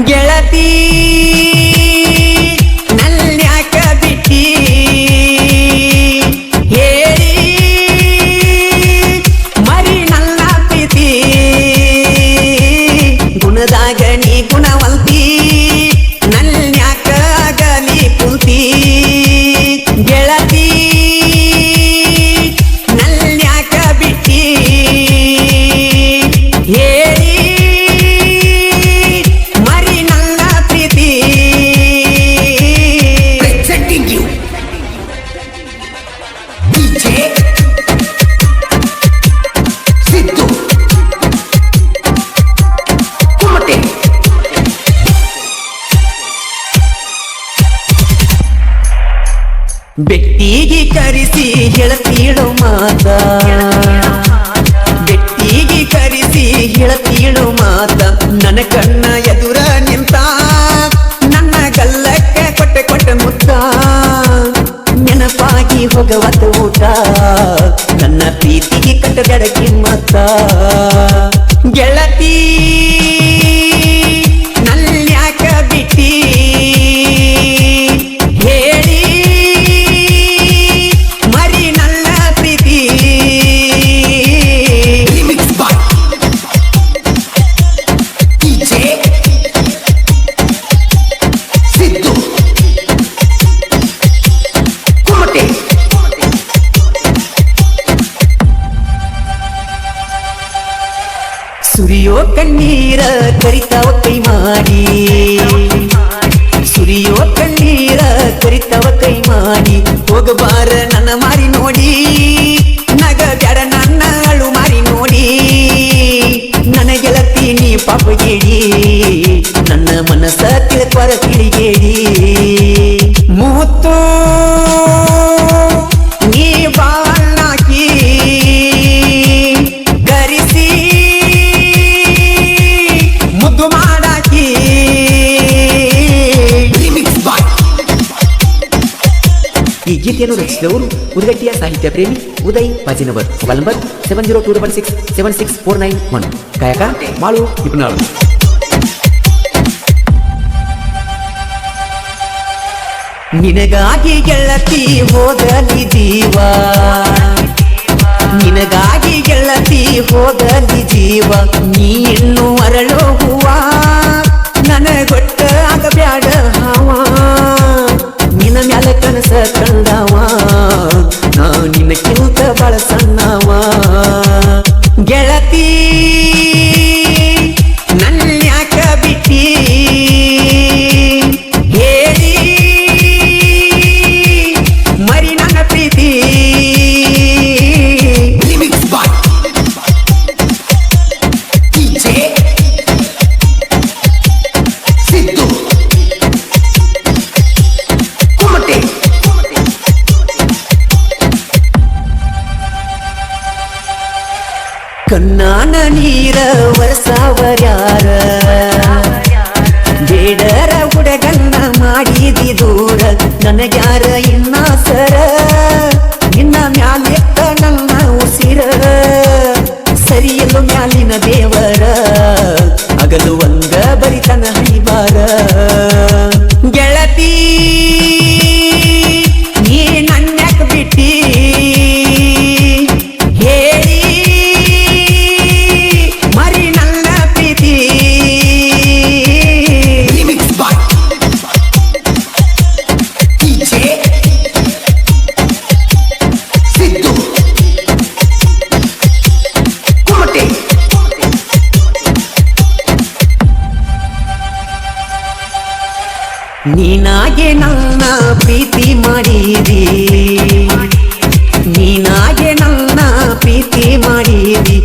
ಗೆಳತಿ ನಲ್ಯಾಕ ಬಿಟ್ಟಿ ಹೇಳಿ ಮರಿ ನನ್ನ ಪ್ರೀತಿ ಗುಣದಾಗ ನೀ ಗುಣವಂತಿ ನಲ್ಯಾಕ ಆಗಲಿ ಕುಂತಿ ಗೆಳತಿ ನಲ್ಯಾಕ ಬಿಟ್ಟಿ ಹೇಳಿ ಬೆಟ್ಟಿಗೆ ಕರೆಸಿ ಹೇಳತೀಳು ಮಾತ ಬೆಟ್ಟಿಗೆ ಕರೆಸಿ ಹೇಳತೀಳು ಮಾತ ನನ್ನ ಕಣ್ಣ ಎದುರ ನಿಂತ ನನ್ನ ಗಲ್ಲಕ್ಕೆ ಕೊಟ್ಟೆ ಮುತ್ತ ನೆನಪಾಗಿ ಹೋಗವತ್ತ ಊಟ ನನ್ನ ಪ್ರೀತಿಗೆ ಕಟ್ಟಬೇಡ ಕಿಮ್ಮತ್ತ ಗೆಳತಿ ನಲ್ಯಾಕ ಬಿಟ್ಟಿ ಸುರಿಯೋ ಕಣ್ಣೀರ ಕರಿತಾವ ಕೈ ಮಾಡಿ ಸುರಿಯೋ ಕಣ್ಣೀರ ಕರಿತಾವ ಕೈ ಮಾಡಿ ಹೋಗಬಾರ ನನ್ನ ಮಾರಿ ನೋಡಿ ನಗ ಬ್ಯಾಡ ನನ್ನ ಅಳು ಮಾರಿ ನೋಡಿ ನನ್ನ ಗೆಳತಿ ನೀ ಪಾಪ ಗೇಡಿ ನನ್ನ ಮನಸ್ಸ ತಿಳ್ಕೊರ ತಿಳಿಗೇಡಿ ಮುತ್ತು ನೀ ಬಾಳಾಕಿ ಕರಿಸಿ ಮುದ್ದು ಮಾಡಾಕಿ ಈ ಗೀತೆಯನ್ನು ರಚಿಸಿದವರು ಉದಗಟ್ಟಿಯ ಸಾಹಿತ್ಯ ಪ್ರೇಮಿ ಉದಯ್ ಪಾಜಿನವರ್. Mobile number 7026767491. ಗಾಯಕ ಮಾಳು ನಿಪುಣಾಳು. ನಿನಗಾಗಿ ಗೆಳತಿ ಹೋಗಲಿ ಜೀವ ನಿನಗಾಗಿ ಗೆಳತಿ ಹೋಗಲಿ ಜೀವ ನೀ ಇನ್ನು ಅರಳೋ ಹೂವ ನನಗೊಟ್ಟ ಆಗಬ್ಯಾಡ ಹಾವ ನಿನ್ನ ಮ್ಯಾಲ ಕನಸ ಕಂಡವ ನಾ ನಿನ್ನಕ್ಕಿಂತ ಬಾಳ ಸಣ್ಣವ ಗೆಳತಿ ನಲ್ಯಾಕ ಬಿಟ್ಟಿ ಹೇಳಿ ಮರಿ ನನ್ನ ಪ್ರೀತಿ ಕಣ್ಣಾನ ನೀರ ವರ್ಷವರ್ಯಾರ ಬೇಡರ ಹುಡುಗನ್ನ ಮಾಡಿದಿ ದೂರ ನನಗ್ಯಾರ ಇನ್ನಾಸರ ನಿನ್ನ ಮ್ಯಾಲೆತ್ತ ನನ್ನ ಉಸಿರ ಸರಿಯಲು ಮ್ಯಾಲಿನ ದೇವರ ಅಗಲು ಒಂದ ಬರಿತನ ಹೈಬಾರ ಗೆಳತಿ ನೀ ನನ್ಯಾಕ ಬಿಟ್ಟಿ ನೀನಾಗೆ ನನ್ನ ಪ್ರೀತಿ ಮಾಡಿದಿ ನೀನಾಗೆ ನನ್ನ ಪ್ರೀತಿ ಮಾಡಿದಿ